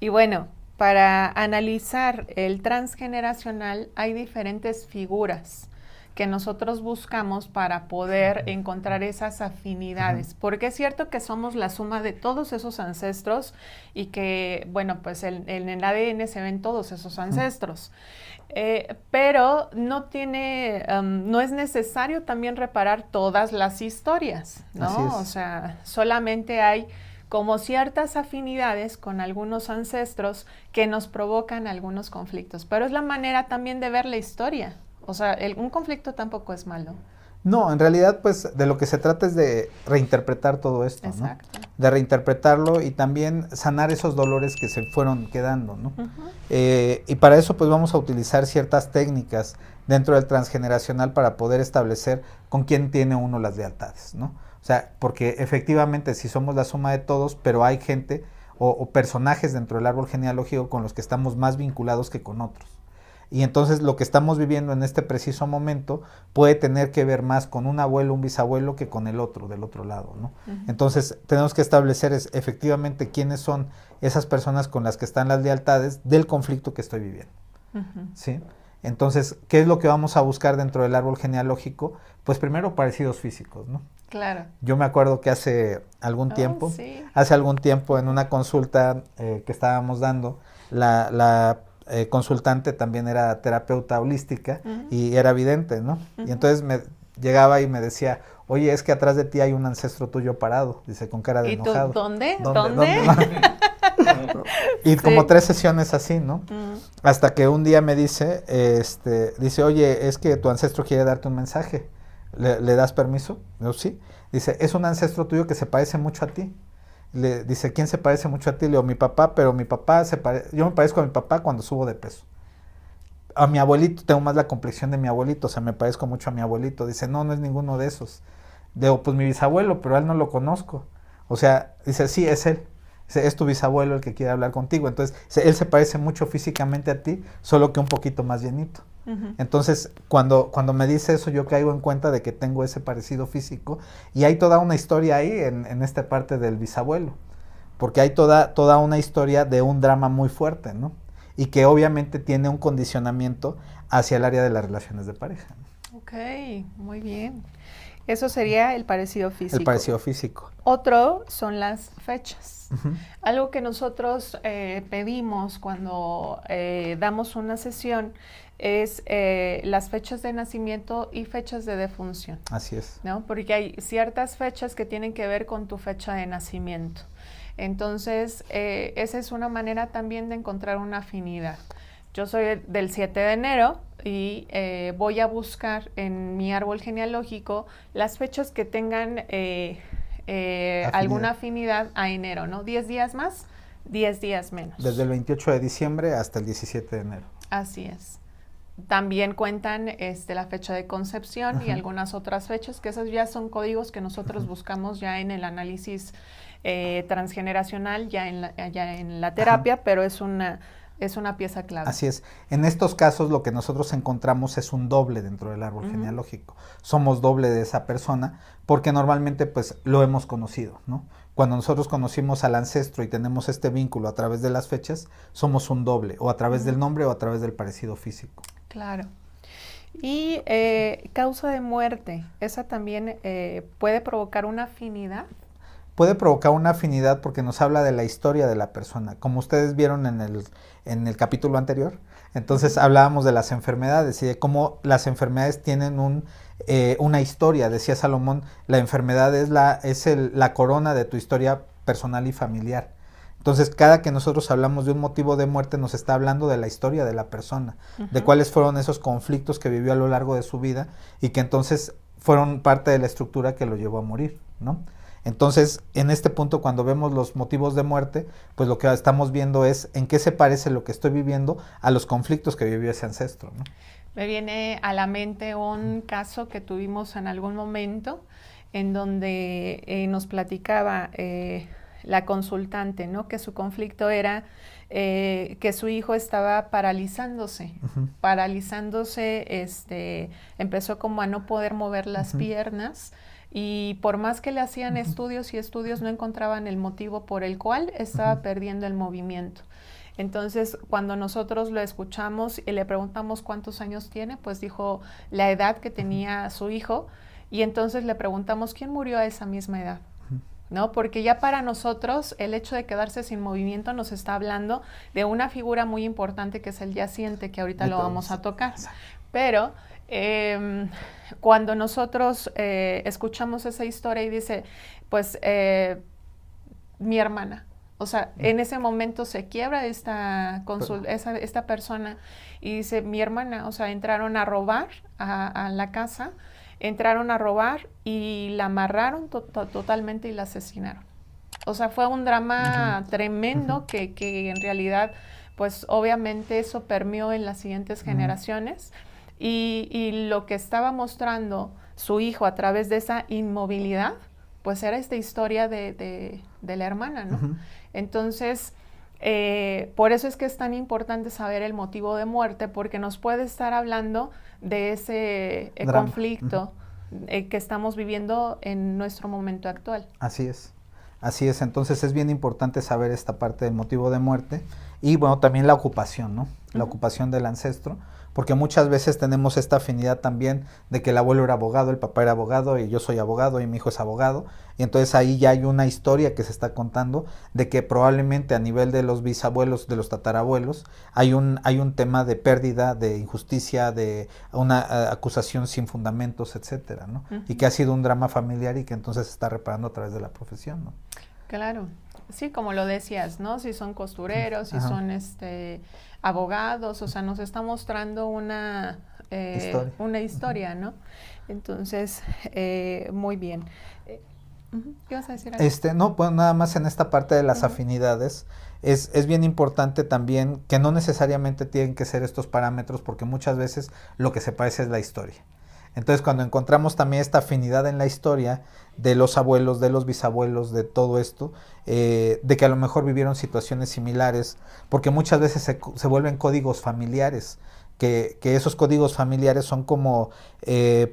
Y bueno, para analizar el transgeneracional hay diferentes figuras que nosotros buscamos para poder encontrar esas afinidades, porque es cierto que somos la suma de todos esos ancestros y que, bueno, pues en el ADN se ven todos esos ancestros, pero no no es necesario también reparar todas las historias, ¿no? O sea, solamente hay como ciertas afinidades con algunos ancestros que nos provocan algunos conflictos, pero es la manera también de ver la historia. O sea, un conflicto tampoco es malo. No, en realidad, pues, de lo que se trata es de reinterpretar todo esto, Exacto. ¿no? De reinterpretarlo y también sanar esos dolores que se fueron quedando, ¿no? Y para eso, pues, vamos a utilizar ciertas técnicas dentro del transgeneracional para poder establecer con quién tiene uno las lealtades, ¿no? O sea, porque efectivamente si somos la suma de todos, pero hay gente o personajes dentro del árbol genealógico con los que estamos más vinculados que con otros. Y entonces lo que estamos viviendo en este preciso momento puede tener que ver más con un abuelo, un bisabuelo, que con el otro, del otro lado, ¿no? Entonces tenemos que establecer efectivamente quiénes son esas personas con las que están las lealtades del conflicto que estoy viviendo, ¿sí? Entonces, ¿qué es lo que vamos a buscar dentro del árbol genealógico? Pues primero parecidos físicos, ¿no? Claro. Yo me acuerdo que hace algún tiempo en una consulta que estábamos dando, la consultante también era terapeuta holística y era vidente, ¿no? Y entonces me llegaba y me decía, oye, es que atrás de ti hay un ancestro tuyo parado, dice, con cara de enojado. ¿Y tú dónde? Y como 3 sesiones así, ¿no? Hasta que un día me dice, dice, oye, es que tu ancestro quiere darte un mensaje, ¿le das permiso? Yo, sí. Dice, es un ancestro tuyo que se parece mucho a ti. Le dice, ¿quién se parece mucho a ti? Le digo, mi papá, pero mi papá yo me parezco a mi papá cuando subo de peso. A mi abuelito, tengo más la complexión de mi abuelito, o sea, me parezco mucho a mi abuelito. Dice, no es ninguno de esos. Le digo, pues mi bisabuelo, pero a él no lo conozco. O sea, dice, sí, es él. Dice, es tu bisabuelo el que quiere hablar contigo. Entonces, él se parece mucho físicamente a ti, solo que un poquito más llenito. Entonces, cuando me dice eso, yo caigo en cuenta de que tengo ese parecido físico y hay toda una historia ahí en esta parte del bisabuelo, porque hay toda una historia de un drama muy fuerte, ¿no? Y que obviamente tiene un condicionamiento hacia el área de las relaciones de pareja, ¿no? Ok, muy bien. Eso sería el parecido físico. El parecido físico. Otro son las fechas. Algo que nosotros pedimos cuando damos una sesión es las fechas de nacimiento y fechas de defunción. Así es. ¿No? Porque hay ciertas fechas que tienen que ver con tu fecha de nacimiento. Entonces, esa es una manera también de encontrar una afinidad. Yo soy del 7 de enero y voy a buscar en mi árbol genealógico las fechas que tengan alguna afinidad a enero, ¿no? 10 días más, 10 días menos. Desde el 28 de diciembre hasta el 17 de enero. Así es. También cuentan la fecha de concepción y algunas otras fechas, que esas ya son códigos que nosotros buscamos ya en el análisis transgeneracional, ya en la terapia, pero es una pieza clave. Así es. En estos casos lo que nosotros encontramos es un doble dentro del árbol genealógico. Somos doble de esa persona porque normalmente pues lo hemos conocido, ¿no? Cuando nosotros conocimos al ancestro y tenemos este vínculo a través de las fechas, somos un doble, o a través del nombre o a través del parecido físico. Claro. Y causa de muerte, ¿esa también puede provocar una afinidad? Puede provocar una afinidad porque nos habla de la historia de la persona. Como ustedes vieron en el capítulo anterior, entonces hablábamos de las enfermedades y de cómo las enfermedades tienen una historia. Decía Salomón, la enfermedad es la corona de tu historia personal y familiar. Entonces, cada que nosotros hablamos de un motivo de muerte, nos está hablando de la historia de la persona, de cuáles fueron esos conflictos que vivió a lo largo de su vida y que entonces fueron parte de la estructura que lo llevó a morir, ¿no? Entonces, en este punto, cuando vemos los motivos de muerte, pues lo que estamos viendo es en qué se parece lo que estoy viviendo a los conflictos que vivió ese ancestro, ¿no? Me viene a la mente un caso que tuvimos en algún momento en donde nos platicaba la consultante, ¿no? Que su conflicto era que su hijo estaba paralizándose, empezó como a no poder mover las piernas. Y por más que le hacían estudios y estudios, no encontraban el motivo por el cual estaba perdiendo el movimiento. Entonces, cuando nosotros lo escuchamos y le preguntamos cuántos años tiene, pues dijo la edad que tenía su hijo, y entonces le preguntamos quién murió a esa misma edad, ¿no? Porque ya para nosotros el hecho de quedarse sin movimiento nos está hablando de una figura muy importante que es el yaciente, que ahorita lo vamos a tocar. Pero cuando nosotros escuchamos esa historia y dice, pues mi hermana, o sea, en ese momento se quiebra esta persona y dice, mi hermana, o sea, entraron a robar a la casa, entraron a robar y la amarraron totalmente y la asesinaron. O sea, fue un drama tremendo que en realidad, pues obviamente eso permeó en las siguientes generaciones y lo que estaba mostrando su hijo a través de esa inmovilidad, pues era esta historia de la hermana, ¿no? Entonces, por eso es que es tan importante saber el motivo de muerte, porque nos puede estar hablando de ese conflicto que estamos viviendo en nuestro momento actual. Así es. Así es, entonces es bien importante saber esta parte del motivo de muerte y bueno, también la ocupación, ¿no? La ocupación del ancestro, porque muchas veces tenemos esta afinidad también de que el abuelo era abogado, el papá era abogado y yo soy abogado y mi hijo es abogado, y entonces ahí ya hay una historia que se está contando de que probablemente a nivel de los bisabuelos, de los tatarabuelos, hay un tema de pérdida, de injusticia, de una acusación sin fundamentos, etcétera, ¿no? Y que ha sido un drama familiar y que entonces se está reparando a través de la profesión, ¿no? Claro, sí, como lo decías, ¿no? Si son costureros, si son abogados, o sea, nos está mostrando una historia, ¿no? Entonces, muy bien. ¿Qué vas a decir? No, pues nada más en esta parte de las afinidades, es bien importante también que no necesariamente tienen que ser estos parámetros, porque muchas veces lo que se parece es la historia. Entonces, cuando encontramos también esta afinidad en la historia de los abuelos, de los bisabuelos, de todo esto, de que a lo mejor vivieron situaciones similares, porque muchas veces se vuelven códigos familiares, que esos códigos familiares son como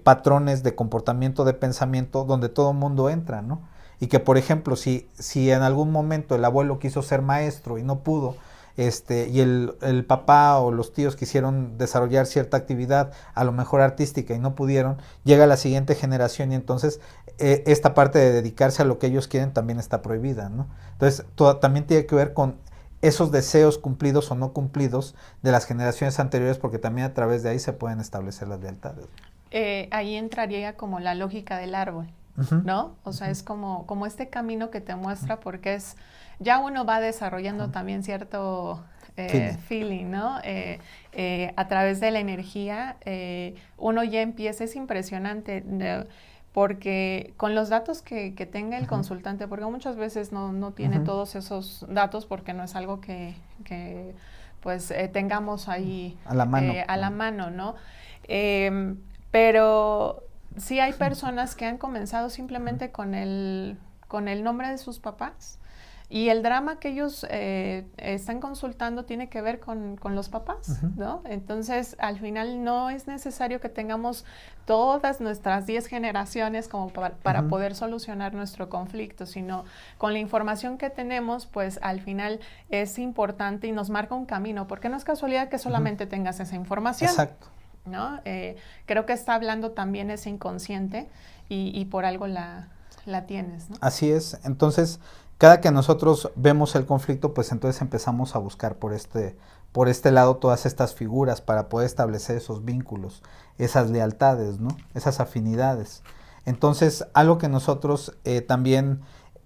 patrones de comportamiento, de pensamiento, donde todo mundo entra, ¿no? Y que, por ejemplo, si en algún momento el abuelo quiso ser maestro y no pudo, y el papá o los tíos quisieron desarrollar cierta actividad, a lo mejor artística, y no pudieron, llega la siguiente generación y entonces esta parte de dedicarse a lo que ellos quieren también está prohibida, ¿no? Entonces también tiene que ver con esos deseos cumplidos o no cumplidos de las generaciones anteriores, porque también a través de ahí se pueden establecer las lealtades. Ahí entraría como la lógica del árbol, ¿no? O sea, es como este camino que te muestra, porque ya uno va desarrollando también cierto feeling, ¿no? A través de la energía, uno ya empieza, es impresionante, porque con los datos que tenga el consultante, porque muchas veces no tiene todos esos datos, porque no es algo que pues tengamos ahí a la mano, ¿no? Pero sí hay personas que han comenzado simplemente con el nombre de sus papás, y el drama que ellos están consultando tiene que ver con los papás, ¿no? Entonces, al final no es necesario que tengamos todas nuestras 10 generaciones como para poder solucionar nuestro conflicto, sino con la información que tenemos, pues al final es importante y nos marca un camino, porque no es casualidad que solamente tengas esa información. Exacto. ¿No? Creo que está hablando también ese inconsciente y por algo la tienes, ¿no? Así es. Entonces, cada que nosotros vemos el conflicto, pues entonces empezamos a buscar por este lado todas estas figuras para poder establecer esos vínculos, esas lealtades, ¿no? Esas afinidades. Entonces, algo que nosotros también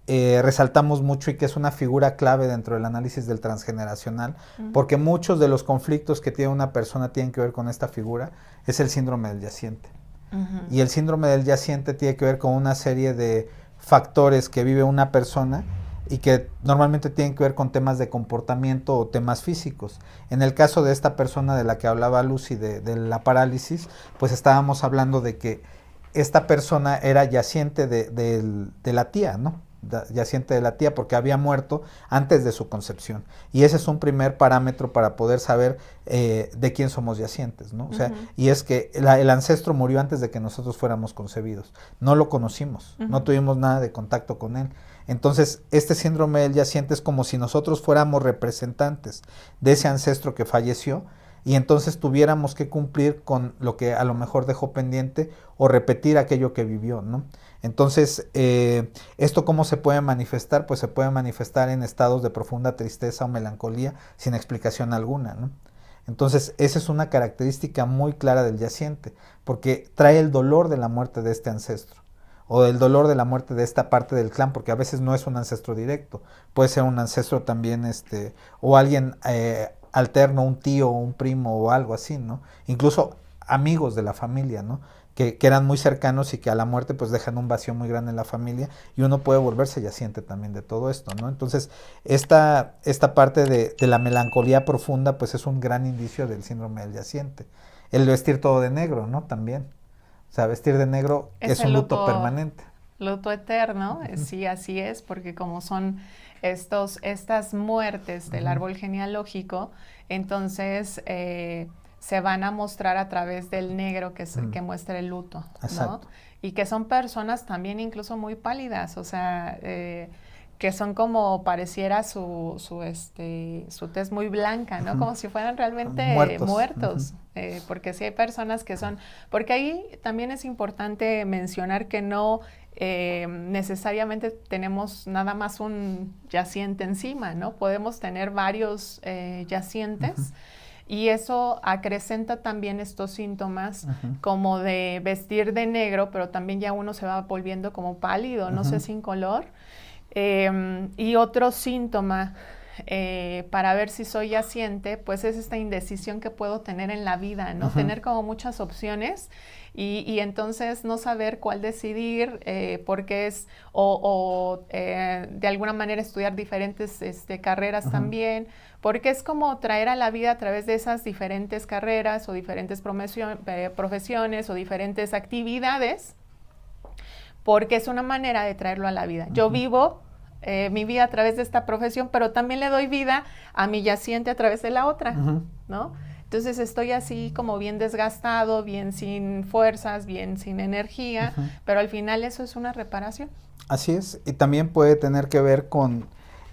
resaltamos mucho y que es una figura clave dentro del análisis del transgeneracional, porque muchos de los conflictos que tiene una persona tienen que ver con esta figura, es el síndrome del yaciente. Y el síndrome del yaciente tiene que ver con una serie de factores que vive una persona y que normalmente tienen que ver con temas de comportamiento o temas físicos. En el caso de esta persona de la que hablaba Lucy, de la parálisis, pues estábamos hablando de que esta persona era yaciente de la tía, ¿no? yaciente de la tía, porque había muerto antes de su concepción. Y ese es un primer parámetro para poder saber de quién somos yacientes, ¿no? O sea, y es que el ancestro murió antes de que nosotros fuéramos concebidos. No lo conocimos, no tuvimos nada de contacto con él. Entonces, este síndrome del yaciente es como si nosotros fuéramos representantes de ese ancestro que falleció, y entonces tuviéramos que cumplir con lo que a lo mejor dejó pendiente o repetir aquello que vivió, ¿no? Entonces, ¿esto cómo se puede manifestar? Pues se puede manifestar en estados de profunda tristeza o melancolía sin explicación alguna, ¿no? Entonces, esa es una característica muy clara del yaciente, porque trae el dolor de la muerte de este ancestro, o del dolor de la muerte de esta parte del clan, porque a veces no es un ancestro directo, puede ser un ancestro también, o alguien alterno, un tío, un primo o algo así, ¿no? Incluso amigos de la familia, ¿no? Que eran muy cercanos y que a la muerte pues dejan un vacío muy grande en la familia, y uno puede volverse yaciente también de todo esto, ¿no? Entonces, esta parte de la melancolía profunda pues es un gran indicio del síndrome del yaciente. El vestir todo de negro, ¿no? También. O sea, vestir de negro es un luto permanente. Luto eterno, sí, así es, porque como son estas muertes del árbol genealógico, entonces se van a mostrar a través del negro que muestra el luto, ¿no? Y que son personas también incluso muy pálidas, o sea, que son como pareciera su tez muy blanca, ¿no? Como si fueran realmente muertos. Porque sí hay personas que son, porque ahí también es importante mencionar que no necesariamente tenemos nada más un yaciente encima, ¿no? Podemos tener varios yacientes. Y eso acrecenta también estos síntomas como de vestir de negro, pero también ya uno se va volviendo como pálido, no sé, sin color. Y otro síntoma para ver si soy yaciente, pues es esta indecisión que puedo tener en la vida, ¿no? Tener como muchas opciones y entonces no saber cuál decidir, porque es, de alguna manera estudiar diferentes carreras también, porque es como traer a la vida a través de esas diferentes carreras o diferentes profesiones o diferentes actividades, porque es una manera de traerlo a la vida. Yo vivo mi vida a través de esta profesión, pero también le doy vida a mi yaciente a través de la otra, ¿no? Entonces estoy así como bien desgastado, bien sin fuerzas, bien sin energía, pero al final eso es una reparación. Así es, y también puede tener que ver con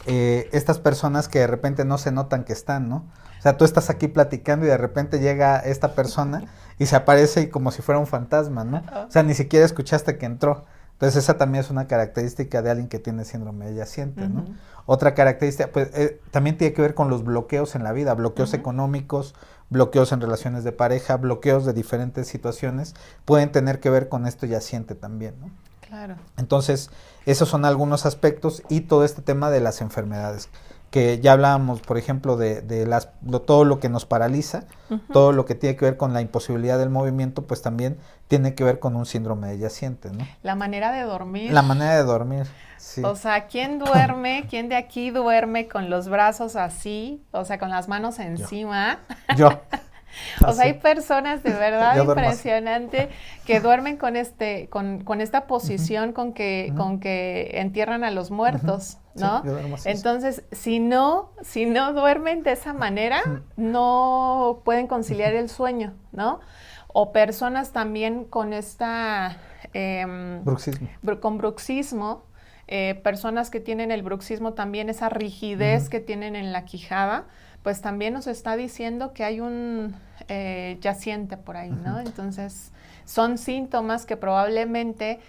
estas personas que de repente no se notan que están, ¿no? O sea, tú estás aquí platicando y de repente llega esta persona y se aparece y como si fuera un fantasma, ¿no? O sea, ni siquiera escuchaste que entró. Entonces esa también es una característica de alguien que tiene síndrome de yaciente, ¿no? Otra característica, pues también tiene que ver con los bloqueos en la vida, bloqueos económicos, bloqueos en relaciones de pareja, bloqueos de diferentes situaciones, pueden tener que ver con esto yaciente también, ¿no? Claro. Entonces, esos son algunos aspectos y todo este tema de las enfermedades, que ya hablábamos, por ejemplo, de todo lo que nos paraliza, todo lo que tiene que ver con la imposibilidad del movimiento, pues también tiene que ver con un síndrome de yaciente, ¿no? La manera de dormir. La manera de dormir, sí. O sea, ¿quién duerme? ¿Quién de aquí duerme con los brazos así? O sea, con las manos encima. Yo. O sea, hay personas de verdad impresionante que duermen con esta posición con que entierran a los muertos, ¿no? Sí, yo duermo así. Entonces, si no duermen de esa manera, no pueden conciliar el sueño, ¿no? O personas también con con bruxismo, personas que tienen el bruxismo también, esa rigidez que tienen en la quijada, pues también nos está diciendo que hay un yaciente por ahí, ¿no? Entonces, son síntomas que probablemente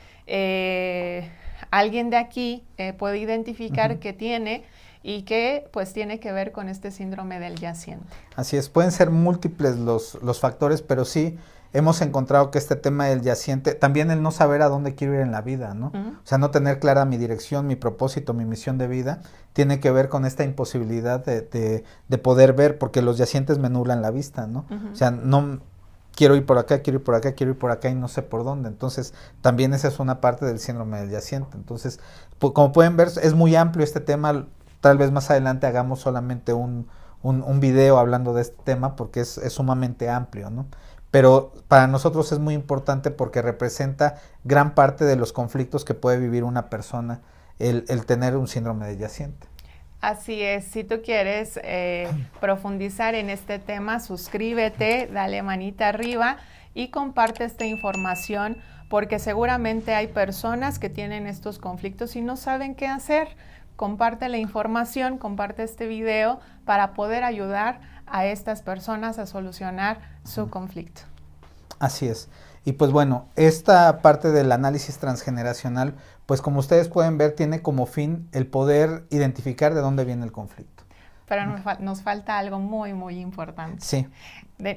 alguien de aquí puede identificar que tiene y que pues tiene que ver con este síndrome del yaciente. Así es, pueden ser múltiples los factores, pero sí hemos encontrado que este tema del yaciente, también el no saber a dónde quiero ir en la vida, ¿no? O sea, no tener clara mi dirección, mi propósito, mi misión de vida, tiene que ver con esta imposibilidad de poder ver, porque los yacientes me nublan la vista, ¿no? O sea, no quiero ir por acá, quiero ir por acá, quiero ir por acá y no sé por dónde. Entonces, también esa es una parte del síndrome del yaciente. Entonces, como pueden ver, es muy amplio este tema. Tal vez más adelante hagamos solamente un video hablando de este tema, porque es sumamente amplio, ¿no? Pero para nosotros es muy importante porque representa gran parte de los conflictos que puede vivir una persona el tener un síndrome de yaciente. Así es, si tú quieres profundizar en este tema, suscríbete, dale manita arriba y comparte esta información, porque seguramente hay personas que tienen estos conflictos y no saben qué hacer. Comparte la información, comparte este video para poder ayudar a estas personas a solucionar su conflicto. Así es. Y pues bueno, esta parte del análisis transgeneracional, pues como ustedes pueden ver, tiene como fin el poder identificar de dónde viene el conflicto. Pero nos falta algo muy, muy importante. Sí.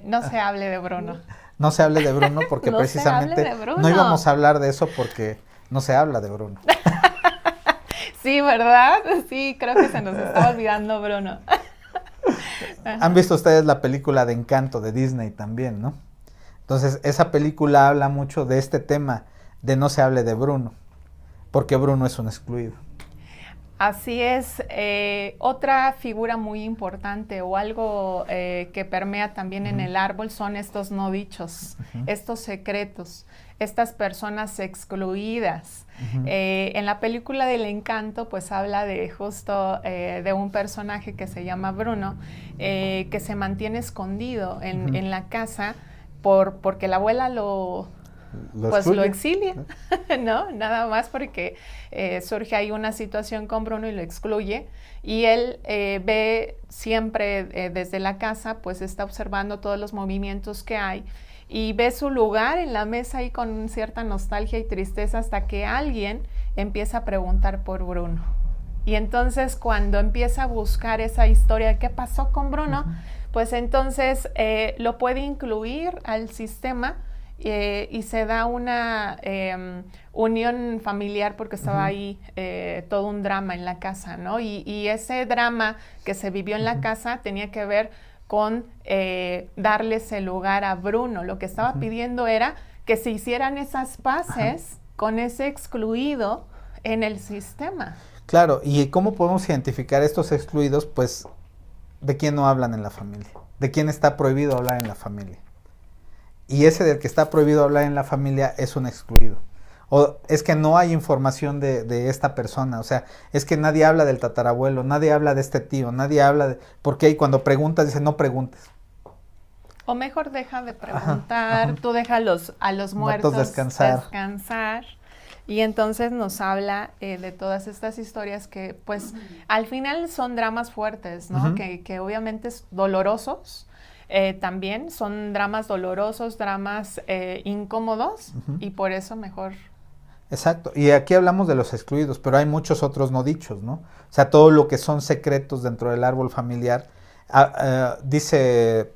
No se hable de Bruno. No se hable de Bruno porque no precisamente se hable de Bruno. No íbamos a hablar de eso porque no se habla de Bruno. Sí, ¿verdad? Sí, creo que se nos está olvidando Bruno. Han visto ustedes la película de Encanto de Disney también, ¿no? Entonces, esa película habla mucho de este tema de no se hable de Bruno, porque Bruno es un excluido. Así es. Otra figura muy importante o algo que permea también en el árbol son estos no dichos, estos secretos, estas personas excluidas. En la película del Encanto, pues habla de justo de un personaje que se llama Bruno, que se mantiene escondido en la casa porque la abuela lo exilia, ¿no? Nada más porque surge ahí una situación con Bruno y lo excluye, y él ve siempre desde la casa, pues está observando todos los movimientos que hay y ve su lugar en la mesa ahí con cierta nostalgia y tristeza, hasta que alguien empieza a preguntar por Bruno. Y entonces cuando empieza a buscar esa historia de qué pasó con Bruno, pues entonces lo puede incluir al sistema y se da una unión familiar, porque estaba ahí todo un drama en la casa, ¿no? Y ese drama que se vivió en la casa tenía que ver con darle ese lugar a Bruno. Lo que estaba pidiendo era que se hicieran esas paces con ese excluido en el sistema. Claro, ¿y cómo podemos identificar estos excluidos? Pues, ¿de quién no hablan en la familia? ¿De quién está prohibido hablar en la familia? Y ese del que está prohibido hablar en la familia es un excluido. O es que no hay información de esta persona, o sea, es que nadie habla del tatarabuelo, nadie habla de este tío, nadie habla de... Porque ahí cuando preguntas, dice, no preguntes. O mejor deja de preguntar, tú deja a los muertos descansar. Y entonces nos habla de todas estas historias que, pues, al final son dramas fuertes, ¿no? Que obviamente es dolorosos. También son dramas dolorosos, dramas incómodos, y por eso mejor. Exacto, y aquí hablamos de los excluidos, pero hay muchos otros no dichos, ¿no? O sea, todo lo que son secretos dentro del árbol familiar, dice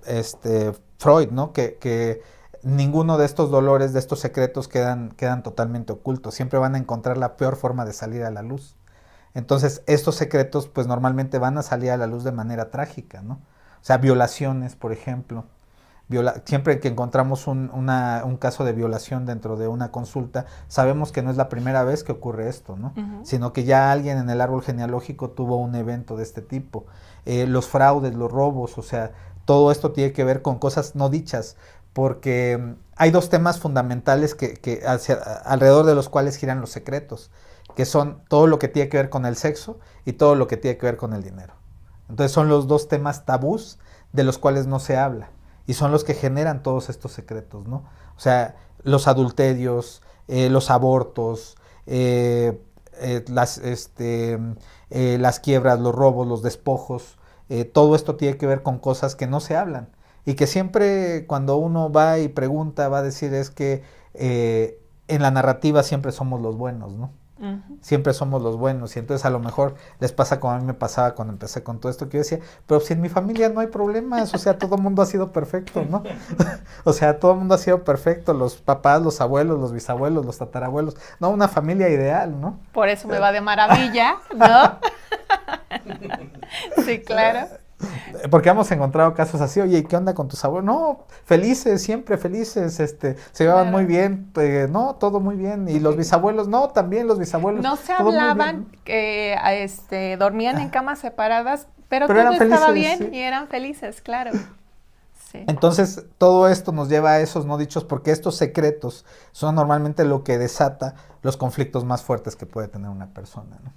Freud, ¿no? Que ninguno de estos dolores, de estos secretos quedan totalmente ocultos, siempre van a encontrar la peor forma de salir a la luz. Entonces, estos secretos, pues normalmente van a salir a la luz de manera trágica, ¿no? O sea, violaciones, por ejemplo. Siempre que encontramos un caso de violación dentro de una consulta, sabemos que no es la primera vez que ocurre esto, ¿no? Sino que ya alguien en el árbol genealógico tuvo un evento de este tipo. Los fraudes, los robos, o sea, todo esto tiene que ver con cosas no dichas, porque hay dos temas fundamentales alrededor de los cuales giran los secretos, que son todo lo que tiene que ver con el sexo y todo lo que tiene que ver con el dinero. Entonces son los dos temas tabús de los cuales no se habla. Y son los que generan todos estos secretos, ¿no? O sea, los adulterios, los abortos, las quiebras, los robos, los despojos, todo esto tiene que ver con cosas que no se hablan. Y que siempre cuando uno va y pregunta, va a decir es que en la narrativa siempre somos los buenos, ¿no? Siempre somos los buenos, y entonces a lo mejor les pasa como a mí me pasaba cuando empecé con todo esto, que yo decía, pero si en mi familia no hay problemas, o sea, todo el mundo ha sido perfecto, ¿no? O sea, todo el mundo ha sido perfecto, los papás, los abuelos, los bisabuelos, los tatarabuelos, no, una familia ideal, ¿no? Por eso me va de maravilla, ¿no? Sí, claro. Porque hemos encontrado casos así, oye, ¿y qué onda con tus abuelos? No, felices, siempre felices, se llevaban muy bien, no, todo muy bien, y los bisabuelos, no, también los bisabuelos. No se hablaban, dormían en camas separadas, pero todo estaba bien, sí. Y eran felices, claro. Sí. Entonces, todo esto nos lleva a esos no dichos, porque estos secretos son normalmente lo que desata los conflictos más fuertes que puede tener una persona, ¿no?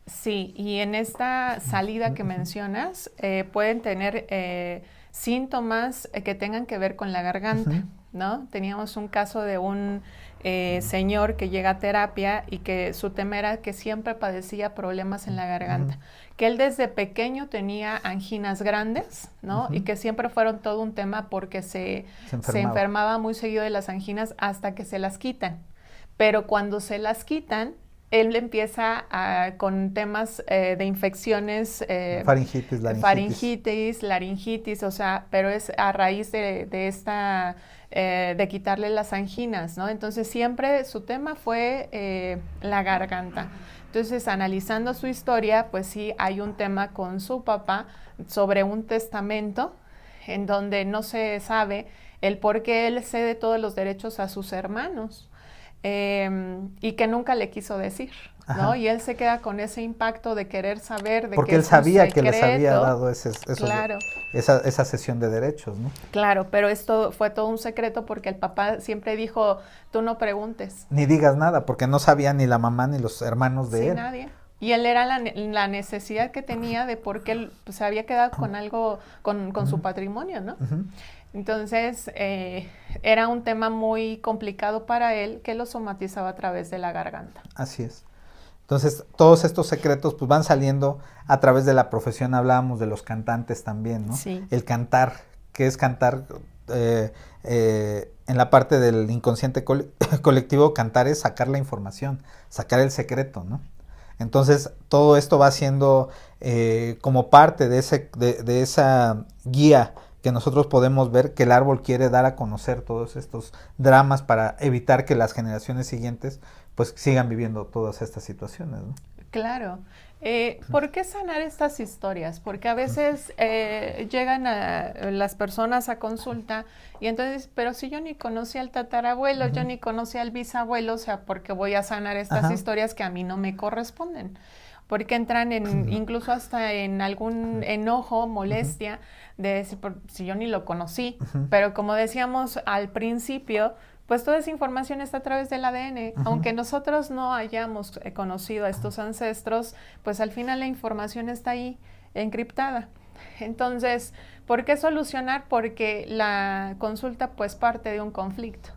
Sí, y en esta salida que mencionas, pueden tener síntomas que tengan que ver con la garganta, ¿no? Teníamos un caso de un señor que llega a terapia y que su tema era que siempre padecía problemas en la garganta, que él desde pequeño tenía anginas grandes, ¿no? Y que siempre fueron todo un tema porque se enfermaba muy seguido de las anginas hasta que se las quitan. Pero cuando se las quitan, él empieza con temas de infecciones, faringitis, laringitis, o sea, pero es a raíz de esta, de quitarle las anginas, ¿no? Entonces siempre su tema fue la garganta. Entonces, analizando su historia, pues sí, hay un tema con su papá sobre un testamento en donde no se sabe el por qué él cede todos los derechos a sus hermanos. Y que nunca le quiso decir, ¿no? Ajá. Y él se queda con ese impacto de querer saber de porque que él sabía que les había dado claro. esa cesión de derechos, ¿no? Claro, pero esto fue todo un secreto porque el papá siempre dijo, tú no preguntes. Ni digas nada, porque no sabía ni la mamá ni los hermanos de él. Nadie. Y él era la necesidad que tenía de por qué él se había quedado con algo, con su patrimonio, ¿no? Entonces, era un tema muy complicado para él que lo somatizaba a través de la garganta. Así es. Entonces, todos estos secretos pues van saliendo a través de la profesión. Hablábamos de los cantantes también, ¿no? Sí. El cantar, ¿qué es cantar? En la parte del inconsciente colectivo, cantar es sacar la información, sacar el secreto, ¿no? Entonces, todo esto va siendo como parte de esa guía que nosotros podemos ver que el árbol quiere dar a conocer todos estos dramas para evitar que las generaciones siguientes pues sigan viviendo todas estas situaciones, ¿no? Claro. ¿Por qué sanar estas historias? Porque a veces llegan las personas a consulta y entonces, pero si yo ni conocí al tatarabuelo, yo ni conocí al bisabuelo, o sea, ¿por qué voy a sanar estas historias que a mí no me corresponden? Porque entran incluso hasta en algún enojo, molestia, de decir, si yo ni lo conocí. Pero como decíamos al principio, pues toda esa información está a través del ADN. Aunque nosotros no hayamos conocido a estos ancestros, pues al final la información está ahí, encriptada. Entonces, ¿por qué solucionar? Porque la consulta pues parte de un conflicto.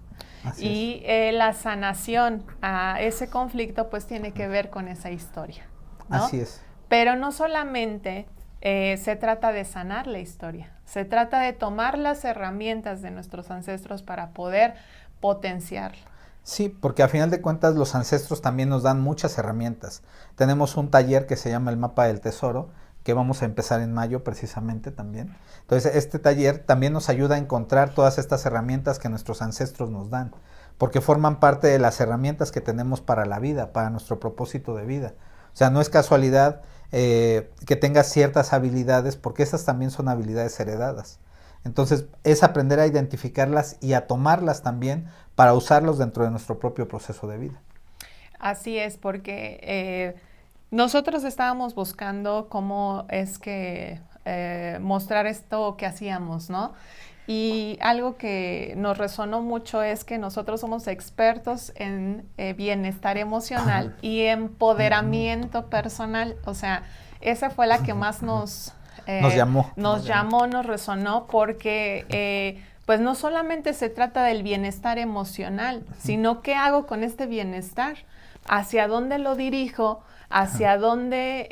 Y la sanación a ese conflicto pues tiene que ver con esa historia, ¿no? Así es. Pero no solamente se trata de sanar la historia, se trata de tomar las herramientas de nuestros ancestros para poder potenciarla. Sí, porque a final de cuentas los ancestros también nos dan muchas herramientas. Tenemos un taller que se llama el Mapa del Tesoro, que vamos a empezar en mayo precisamente también. Entonces este taller también nos ayuda a encontrar todas estas herramientas que nuestros ancestros nos dan, porque forman parte de las herramientas que tenemos para la vida, para nuestro propósito de vida. O sea, no es casualidad que tengas ciertas habilidades, porque esas también son habilidades heredadas. Entonces, es aprender a identificarlas y a tomarlas también para usarlos dentro de nuestro propio proceso de vida. Así es, porque nosotros estábamos buscando cómo es que mostrar esto que hacíamos, ¿no? Y algo que nos resonó mucho es que nosotros somos expertos en bienestar emocional y empoderamiento personal. O sea, esa fue la que más nos llamó, nos resonó, porque pues no solamente se trata del bienestar emocional, sino qué hago con este bienestar, hacia dónde lo dirijo, hacia dónde,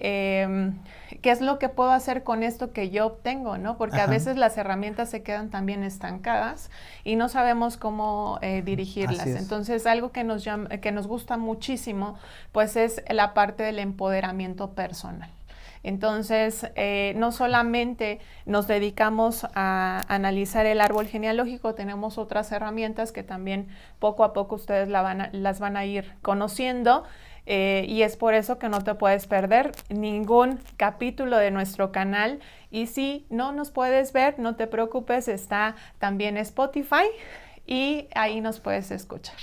qué es lo que puedo hacer con esto que yo obtengo, ¿no? Porque a veces las herramientas se quedan también estancadas y no sabemos cómo dirigirlas. Entonces, algo que nos gusta muchísimo, pues es la parte del empoderamiento personal. Entonces, no solamente nos dedicamos a analizar el árbol genealógico, tenemos otras herramientas que también poco a poco ustedes las van a ir conociendo, y es por eso que no te puedes perder ningún capítulo de nuestro canal. Y si no nos puedes ver, no te preocupes, está también Spotify y ahí nos puedes escuchar.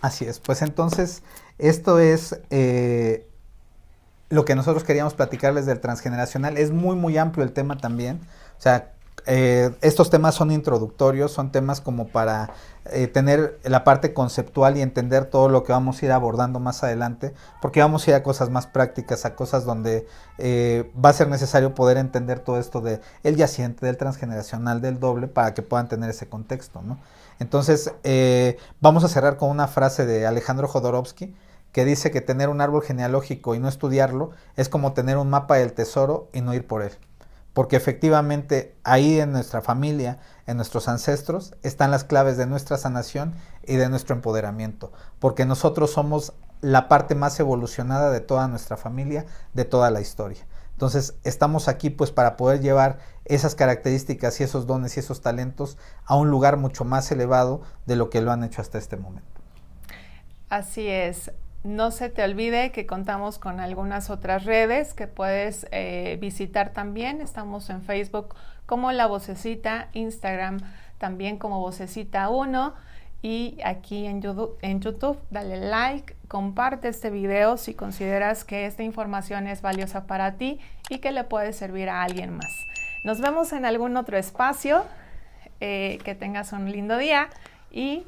Así es, pues entonces esto es lo que nosotros queríamos platicarles del transgeneracional. Es muy muy amplio el tema también, o sea, estos temas son introductorios, son temas como para tener la parte conceptual y entender todo lo que vamos a ir abordando más adelante, porque vamos a ir a cosas más prácticas, a cosas donde va a ser necesario poder entender todo esto de el yaciente, del transgeneracional, del doble, para que puedan tener ese contexto, ¿no? Entonces, vamos a cerrar con una frase de Alejandro Jodorowsky, que dice que tener un árbol genealógico y no estudiarlo es como tener un mapa del tesoro y no ir por él. Porque efectivamente ahí en nuestra familia, en nuestros ancestros, están las claves de nuestra sanación y de nuestro empoderamiento. Porque nosotros somos la parte más evolucionada de toda nuestra familia, de toda la historia. Entonces estamos aquí pues para poder llevar esas características y esos dones y esos talentos a un lugar mucho más elevado de lo que lo han hecho hasta este momento. Así es. No se te olvide que contamos con algunas otras redes que puedes visitar también. Estamos en Facebook como La Vocecita, Instagram también como Vocecita1 y aquí en YouTube dale like, comparte este video si consideras que esta información es valiosa para ti y que le puede servir a alguien más. Nos vemos en algún otro espacio. Que tengas un lindo día y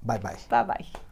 bye bye. Bye bye.